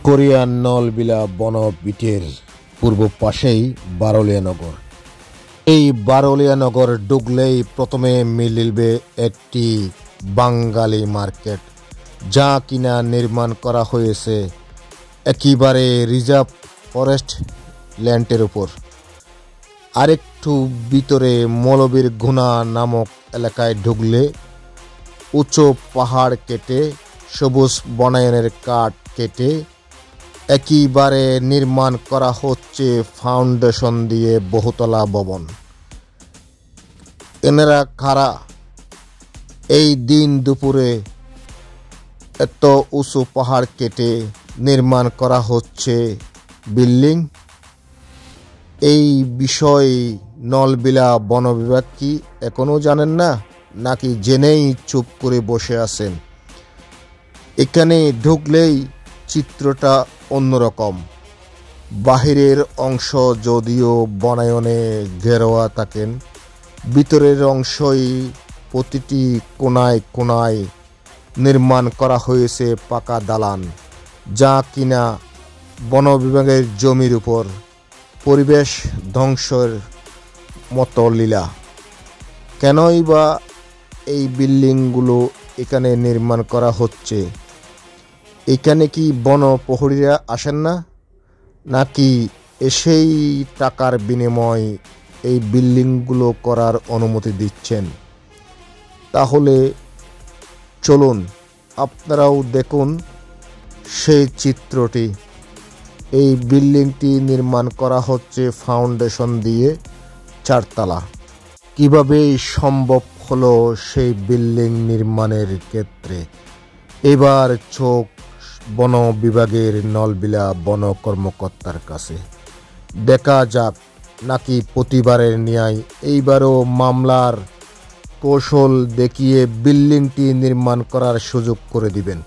Korean Nalbila বনবিটের পূর্ব পাশেই বারলিয়া নগর। এই বারলিয়া নগর ঢুকলেই প্রথমে মিলবে একটি বাঙালি মার্কেট, যা কিনা নির্মাণ করা হয়েছে একেবারে রিজার্ভ ফরেস্ট ল্যান্ডের উপর। আরেকটু ভিতরে মৌলবীর গুনা নামক এলাকায় ঢুকলে উঁচু পাহাড় কেটে সবুজ বনায়নের কাঠ কেটে একেবারে নির্মাণ করা হচ্ছে ফাউন্ডেশন দিয়ে বহুতলা ভবন। এনারা কারা? এই দিন দুপুরে এত উঁচু পাহাড় কেটে নির্মাণ করা হচ্ছে বিল্ডিং। এই বিষয়ে নলবিলা বন বিভাগ কি এখনো জানেন না, নাকি জেনেই চুপ করে বসে আছেন? এখানে ঢুকলেই চিত্রটা অন্যরকম। বাহিরের অংশ যদিও বনায়নে ঘেরোয়া থাকেন, ভিতরের অংশই প্রতিটি কোনায় কোনায় নির্মাণ করা হয়েছে পাকা দালান, যা কিনা বন বিভাগের জমির উপর পরিবেশ ধ্বংসের মতো লীলা। কেনই বা এই বিল্ডিংগুলো এখানে নির্মাণ করা হচ্ছে? এখানে কি বন প্রহরীরা আসেন না, নাকি এসেই টাকার বিনিময় এই বিল্ডিংগুলো করার অনুমতি দিচ্ছেন? তাহলে চলুন আপনারাও দেখুন সেই চিত্রটি। এই বিল্ডিংটি নির্মাণ করা হচ্ছে ফাউন্ডেশন দিয়ে 4 তলা। কীভাবে সম্ভব হলো সেই বিল্ডিং নির্মাণের ক্ষেত্রে? এবার চোখ বন বিভাগের নলবিলা বন কর্মকর্তার কাছে। দেখা যাক নাকি প্রতিবারের ন্যায় এইবারও মামলার কৌশল দেখিয়ে বিল্ডিংটি নির্মাণ করার সুযোগ করে দিবেন।